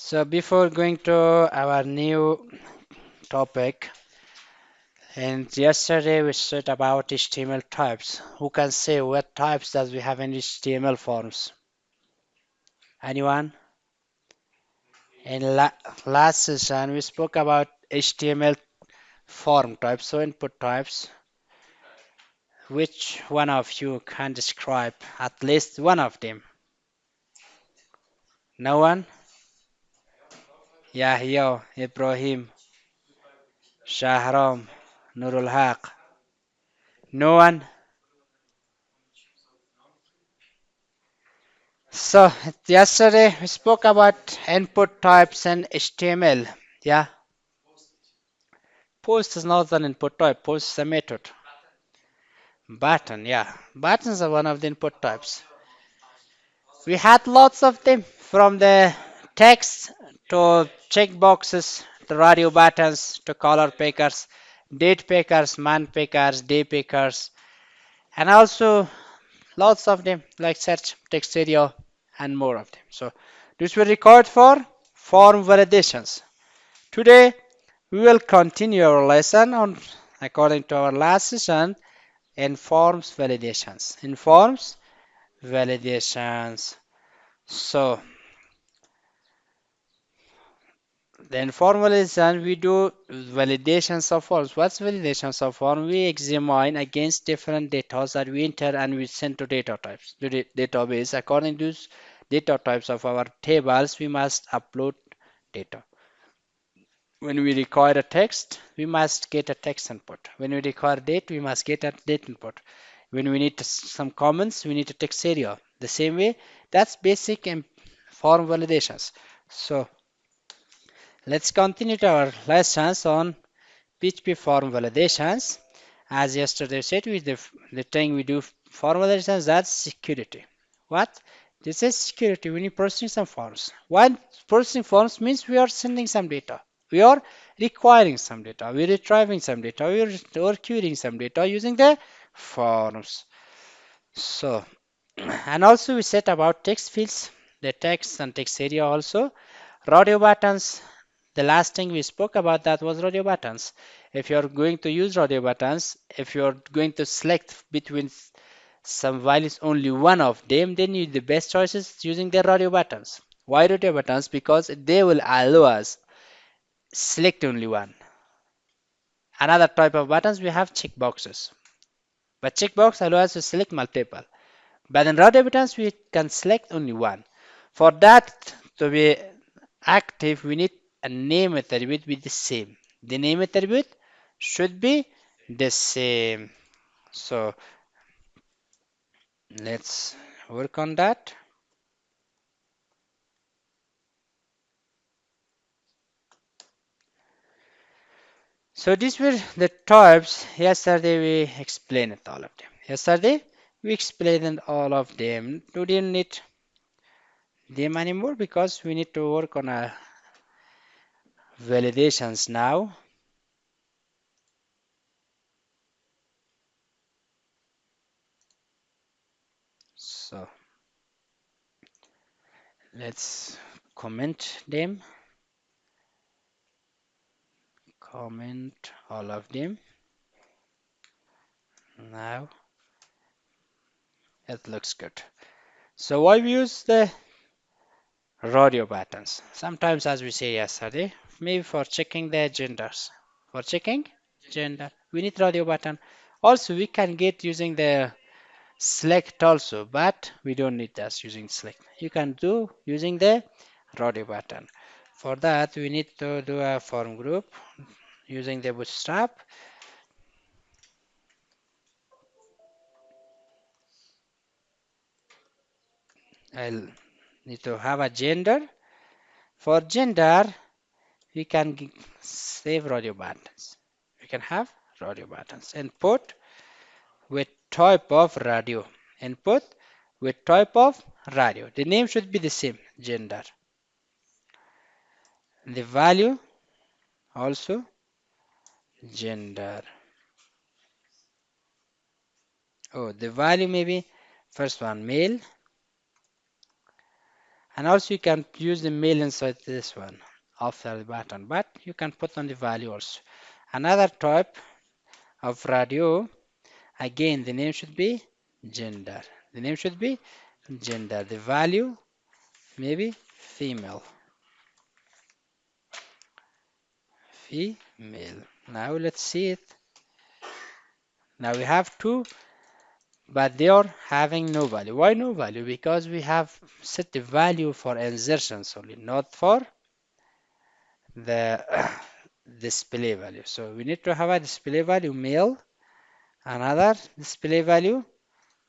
So before going to our new topic, and yesterday we said about HTML types. Who can say what types does we have in HTML forms? Anyone? In last session we spoke about HTML form types, so input types. Which one of you can describe at least one of them? No one? Yahya, Ibrahim, Shahram, Nurul Haq. No one? So yesterday we spoke about input types and HTML. Yeah, post is not an input type. Post is a method. Button, yeah, buttons are one of the input types. We had lots of them, from the text to checkboxes to radio buttons to color pickers, date pickers, month pickers, day pickers, and also lots of them like search, text area, and more of them. So this will record for form validations. Today we will continue our lesson on according to our last session in forms validations. In forms validations. So then formalization we do validations of forms. What's validations of form? We examine against different data that we enter and we send to data types to the database. According to data types of our tables, we must upload data. When we require a text, we must get a text input. When we require date, we must get a date input. When we need some comments, we need a text area. The same way, that's basic form validations. So let's continue to our lessons on PHP form validations. As yesterday said, with the thing we do form validations, that's security. What? This is security when you're processing some forms. When processing forms means we are sending some data. We are requiring some data. We're retrieving some data. We're querying some data using the forms. So, and also we set about text fields, the text and text area also. Radio buttons, the last thing we spoke about that was radio buttons. If you're going to use radio buttons, if you're going to select between some values, only one of them, then you the best choice is using the radio buttons. Why radio buttons? Because they will allow us select only one. Another type of buttons we have checkboxes, but checkbox allows us to select multiple. But in radio buttons we can select only one. For that to be active, we need a name attribute with the same. The name attribute should be the same. So let's work on that. So these were the types. Yesterday we explained all of them. Yesterday we explained all of them. We didn't need them anymore because we need to work on our validations now. So let's comment them. Comment all of them. Now it looks good. So why we use the radio buttons? Sometimes, as we say yesterday, maybe for checking the genders. For checking gender, we need radio button. Also, we can get using the select also, but we don't need that using select. You can do using the radio button. For that, we need to do a form group using the bootstrap. I'll need to have a gender. For gender, we can save radio buttons. We can have radio buttons. Input with type of radio. Input with type of radio. The name should be the same, gender. The value also gender. Oh, the value maybe first one male, And also you can use the mail inside this one after the button, but you can put on the value also. Another type of radio, again the name should be gender. The name should be gender. The value maybe female. Female. Now let's see it. Now we have two, but they are having no value. Why no value? Because we have set the value for insertions only, not for the display value. So we need to have a display value male, another display value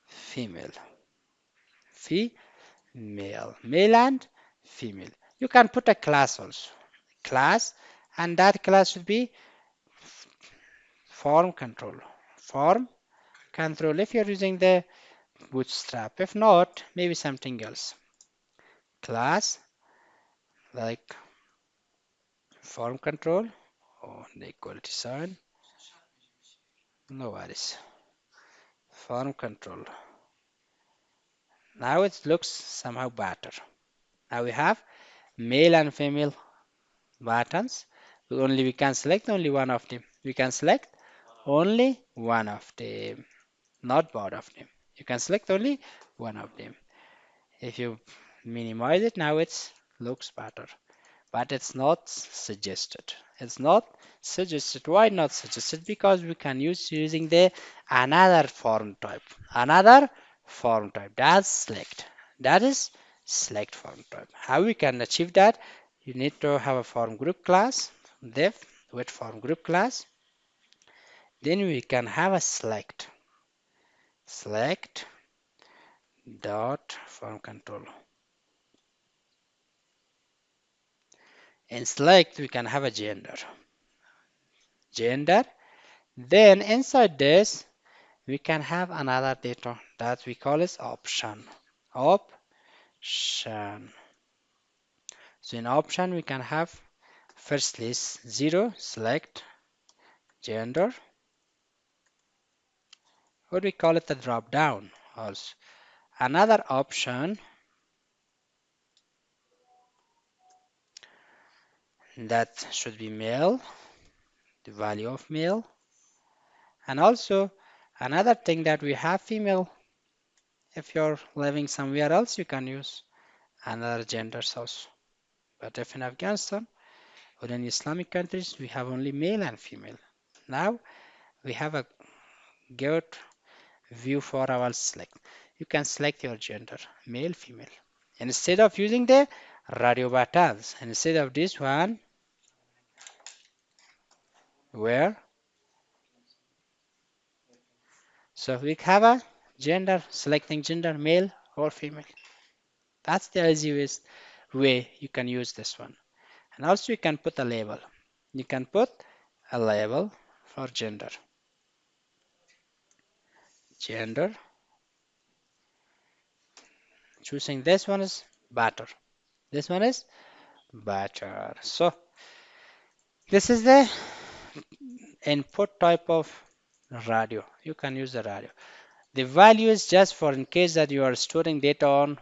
female. Female. Male and female. You can put a class also. Class, and that class should be form control. Form control if you're using the bootstrap. If not, maybe something else. Class like form control. Oh, the equality sign. No worries. Form control. Now it looks somehow better. Now we have male and female buttons. We can select only one of them. We can select only one of them, not both of them. You can select only one of them. If you minimize it, now it looks better. But it's not suggested. It's not suggested. Why not suggested? Because we can use using the another form type. Another form type. That's select. That is select form type. How we can achieve that? You need to have a form group class, div with form group class. Then we can have a select. Select dot form control. In select we can have a gender. Gender. Then inside this we can have another data that we call as option. Option. So in option we can have firstly 0 select gender, or we call it a drop down also. Another option that should be male, the value of male, and also another thing that we have female. If you're living somewhere else you can use another genders also, but if in Afghanistan or in Islamic countries we have only male and female. Now we have a good view for our select. You can select your gender, male, female. Instead of using the radio buttons, instead of this one, where? So we have a gender, selecting gender, male or female. That's the easiest way you can use this one. And also you can put a label. You can put a label for gender. Gender. Choosing this one is better. This one is better. So this is the input type of radio. You can use the radio. The value is just for in case that you are storing data on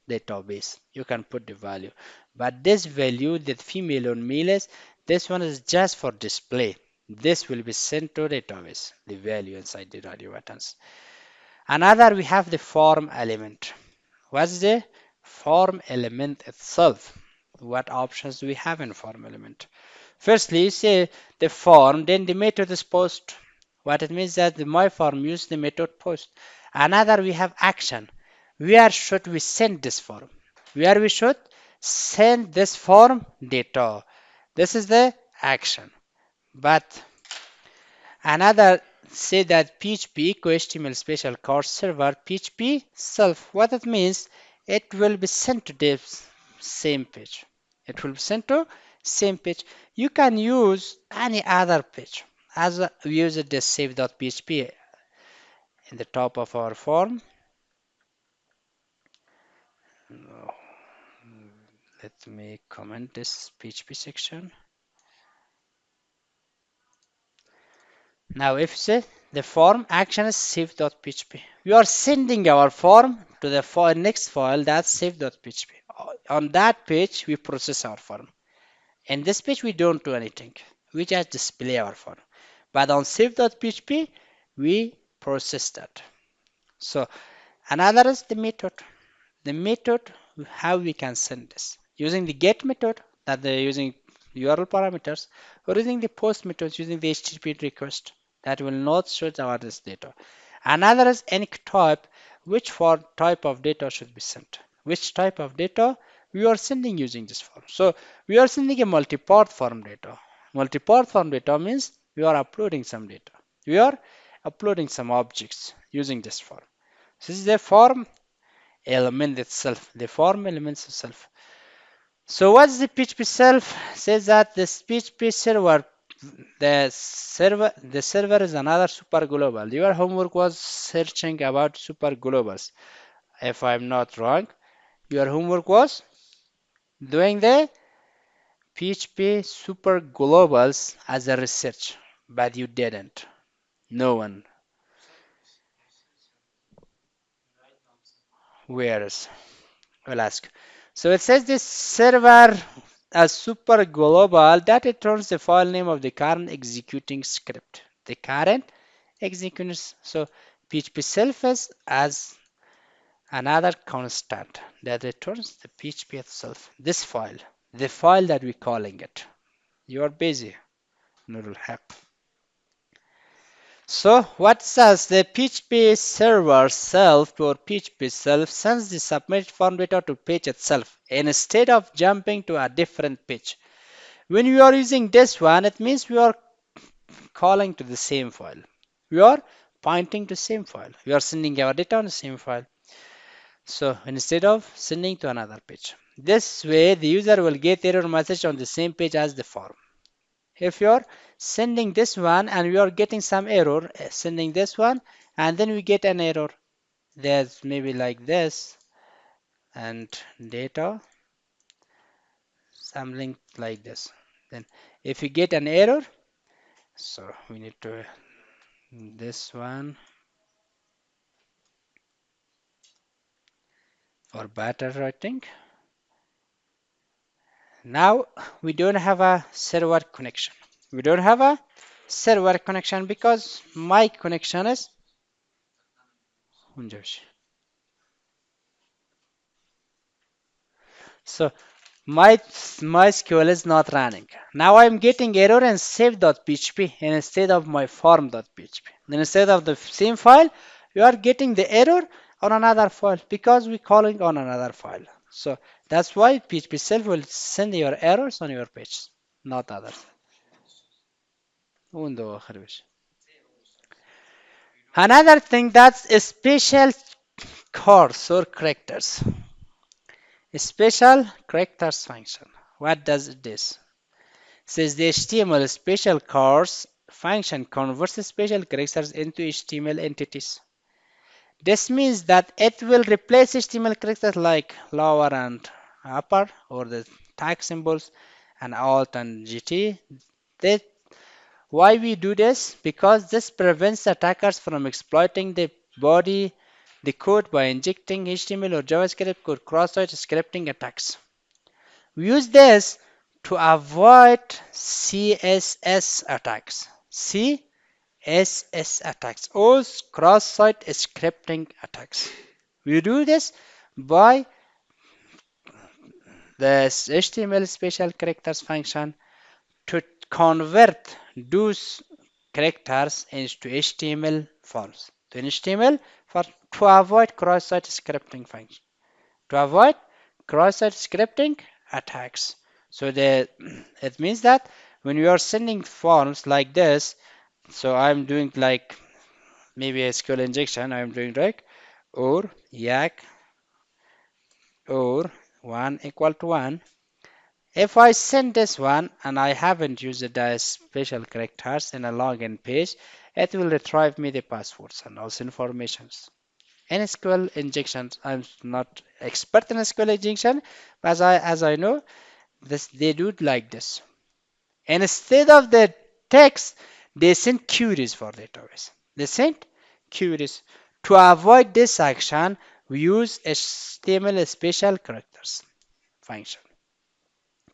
database. You can put the value. But this value, that female or male is, this one is just for display. This will be sent to database, the value inside the radio buttons. Another, we have the form element. What's the form element itself? What options do we have in form element? Firstly, you say the form, then the method is post. What it means that the my form use the method post. Another, we have action. Where should we send this form? Where we should send this form data. This is the action. But another say that PHP HTML special card server PHP self. What it means, it will be sent to this same page. It will be sent to same page. You can use any other page. As we use this save.php in the top of our form. No, let me comment this PHP section. Now if say the form action is save.php, we are sending our form to the next file that's save.php. on that page we process our form. In this page we don't do anything. We just display our form. But on save.php we process that. So another is the method. The method, how we can send this using the get method that they're using URL parameters, or using the post methods using the HTTP request that will not show our this data. Another is any type, which for type of data should be sent, which type of data we are sending using this form. So we are sending a multi-part form data. Multi-part form data means we are uploading some data. We are uploading some objects using this form. So this is a form element itself, the form elements itself. So what's the PHP self? Says that this PHP server, the server is another super global. Your homework was searching about super globals. If I'm not wrong, your homework was doing the PHP super globals as a research, but you didn't. No one. Where is? We'll ask. So it says this server as super global that returns the file name of the current executing script. The current executing. So PHP self is as another constant that returns the PHP itself. This file, the file that we're calling it. You are busy. Nurul help. So what says the PHP server self or PHP self sends the submit form data to page itself instead of jumping to a different page. When we are using this one, it means we are calling to the same file. We are pointing to same file. We are sending our data on the same file. So instead of sending to another page. This way the user will get error message on the same page as the form. If you're sending this one and we are getting some error, sending this one and then we get an error. There's maybe like this and data, something like this. Then if you get an error, so we need to this one for better writing. Now we don't have a server connection. We don't have a server connection because my connection is so my SQL is not running. Now I'm getting error in save.php instead of my form.php. Then instead of the same file, you are getting the error on another file because we're calling on another file. So that's why PHP self will send your errors on your page, not others. Another thing that's a special chars or characters. A special characters function. What does this? Says the HTML special chars function converts special characters into HTML entities. This means that it will replace HTML characters like lower and upper or the tag symbols and alt and GT. That why we do this? Because this prevents attackers from exploiting the code by injecting HTML or JavaScript code cross-site scripting attacks. We use this to avoid CSS attacks. CSS attacks or cross-site scripting attacks. We do this by the HTML special characters function to convert those characters into HTML forms. To HTML for to avoid cross-site scripting function. To avoid cross-site scripting attacks. So it means that when you are sending forms like this, so I'm doing like maybe a SQL injection. I'm doing like or yak or 1 equal to 1. If I send this one and I haven't used the special characters in a login page, it will retrieve me the passwords and also informations. In SQL injections, I'm not expert in SQL injection, but as I know, this they do it like this. And instead of the text, they send queries for database. They send queries. To avoid this action, we use HTML special characters. function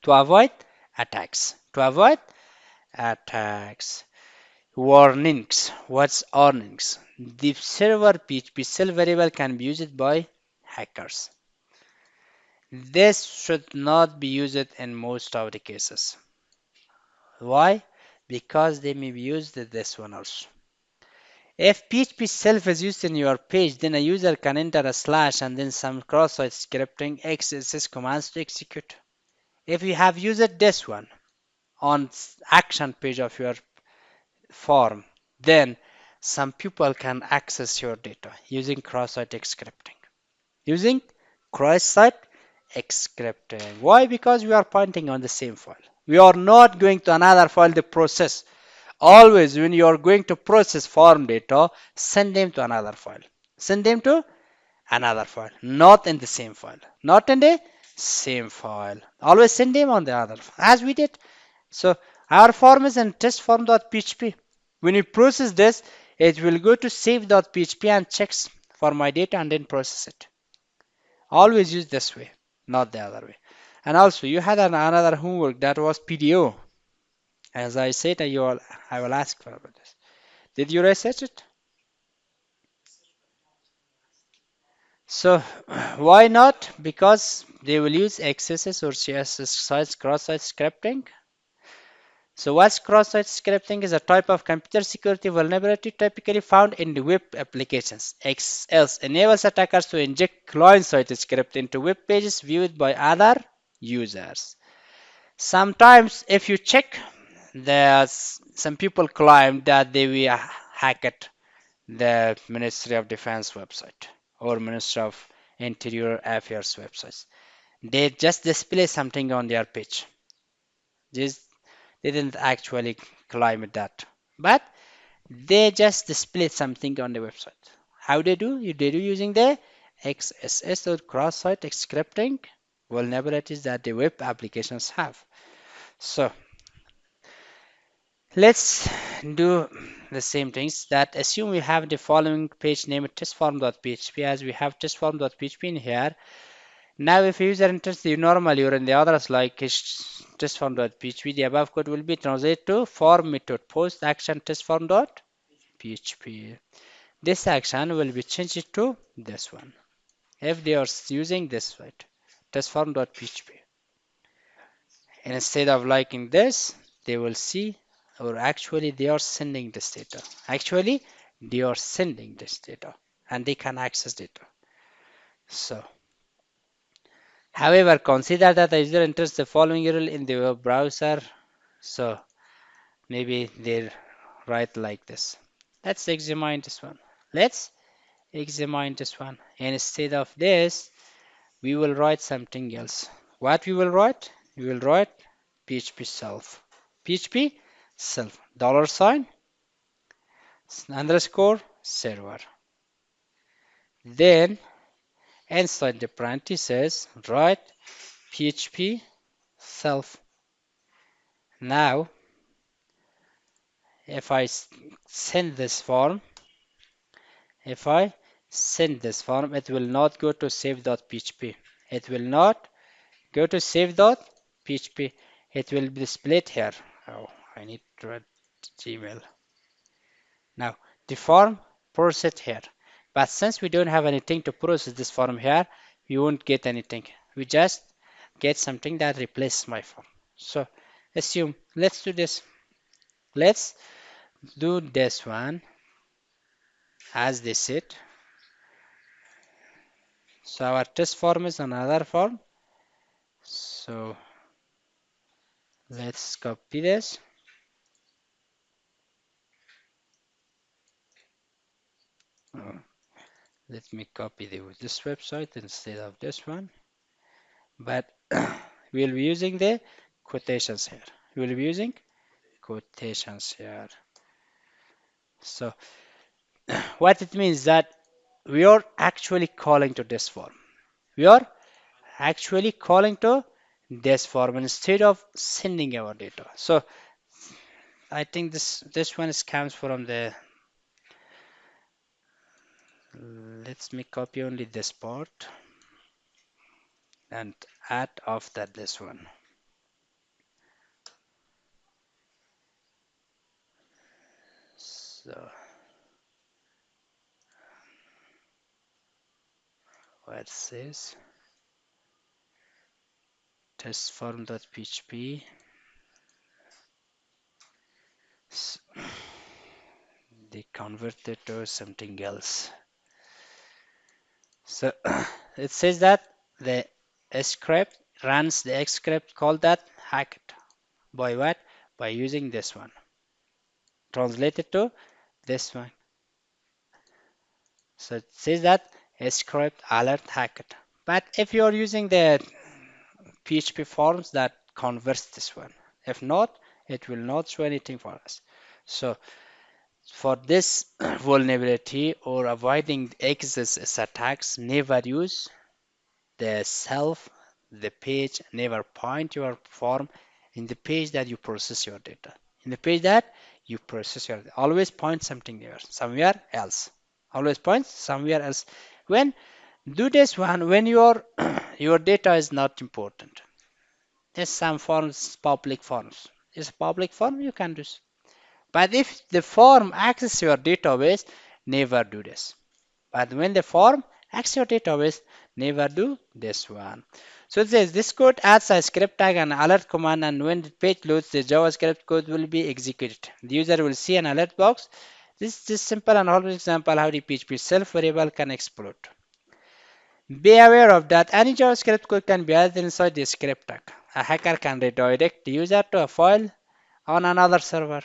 to avoid attacks. To avoid attacks. Warnings. What's warnings? The server PHP self variable can be used by hackers. This should not be used in most of the cases. Why? Because they may be used in this one also. If PHP self is used in your page, then a user can enter a slash and then some cross-site scripting XSS commands to execute. If you have used this one on action page of your form, then some people can access your data using cross-site scripting. Using cross-site scripting. Why? Because we are pointing on the same file. We are not going to another file to process. Always when you are going to process form data, send them to another file. Send them to another file, not in the same file. Not in the same file. Always send them on the other file, as we did. So our form is in testform.php. When you process this, it will go to save.php and checks for my data and then process it. Always use this way, not the other way. And also, you had another homework that was PDO. As I said, I will ask for this. Did you research it? So why not? Because they will use XSS or CSS cross-site scripting. So what's cross-site scripting is a type of computer security vulnerability typically found in the web applications. Else enables attackers to inject client-side script into web pages viewed by other users. Sometimes if you check, there's some people claim that they will hack it the Ministry of Defense website or Ministry of Interior Affairs websites. They just display something on their page. This they didn't actually climb that, but they just display something on the website. How they do? They do using the XSS or cross-site scripting vulnerabilities that the web applications have. So let's do the same things that assume we have the following page named testform.php as we have testform.php in here. Now if a user enters the normally or in the others like testform.php, the above code will be translated to form method post action testform.php. This action will be changed to this one if they are using this right testform.php. And instead of liking this, they will see, or actually they are sending this data. Actually, they are sending this data and they can access data. So, however, consider that the user enters the following URL in the web browser. So, maybe they write like this. Let's examine this one. Let's examine this one. And instead of this, we will write something else. What we will write? We will write PHP self. PHP self dollar sign underscore server. Then inside the parentheses write PHP self. Now if I send this form, if I send this form, it will not go to save.php. It will not go to save.php. It will be displayed here. Oh, I need to write Gmail. Now the form process here. But since we don't have anything to process this form here, we won't get anything. We just get something that replaces my form. So assume, let's do this. Let's do this one as they said. So our test form is another form. So let's copy this. Oh, let me copy this website instead of this one. But we'll be using the quotations here. We'll be using quotations here. So what it means that we are actually calling to this form. We are actually calling to this form instead of sending our data. So I think this one comes from the. Let me copy only this part. and add after this one. So what says test form.php. They converted to something else. So it says that the script runs the X script called that hacked. By what? By using this one. Translated to this one. So it says that script alert hacked. But if you're using the PHP forms that converts this one. If not, it will not show anything for us. So for this vulnerability or avoiding excess attacks, never use the self, the page, never point your form in the page that you process your data. In the page that you process your data, always point something there, somewhere else. Always point somewhere else. When do this one when your your data is not important. There's some forms, public forms. It's a public form, you can do. But if the form access your database, never do this. But when the form access your database, never do this one. So it says this code adds a script tag and alert command, and when the page loads, the JavaScript code will be executed. The user will see an alert box. This is just simple and always example how the PHP self variable can explode. Be aware of that any JavaScript code can be added inside the script tag. A hacker can redirect the user to a file on another server,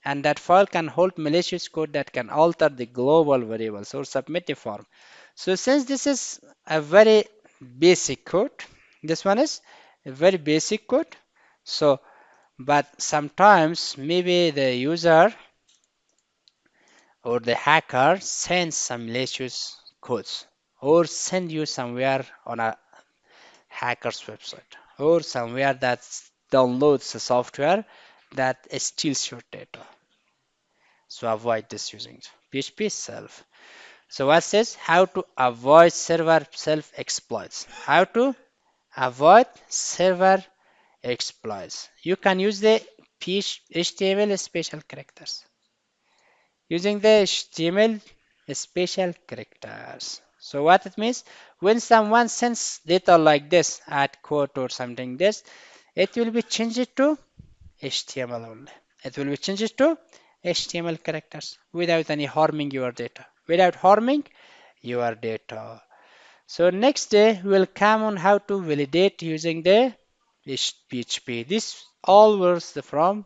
and that file can hold malicious code that can alter the global variables or submit a form. So since this is a very basic code, this one is a very basic code. So, but sometimes maybe the user or the hacker sends some malicious codes or send you somewhere on a hacker's website or somewhere that downloads a software that steals your data. So avoid this using PHP self. So what says how to avoid server self exploits? How to avoid server exploits? You can use the HTML special characters. Using the HTML special characters. So what it means, when someone sends data like this, add quote or something this, it will be changed to HTML only. It will be changed to HTML characters without any harming your data. Without harming your data. So next day we'll come on how to validate using the PHP. This all was from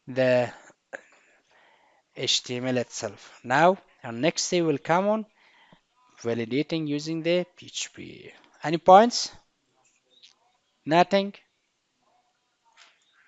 the HTML itself. Now our next day will come on validating using the PHP. Any points? Nothing?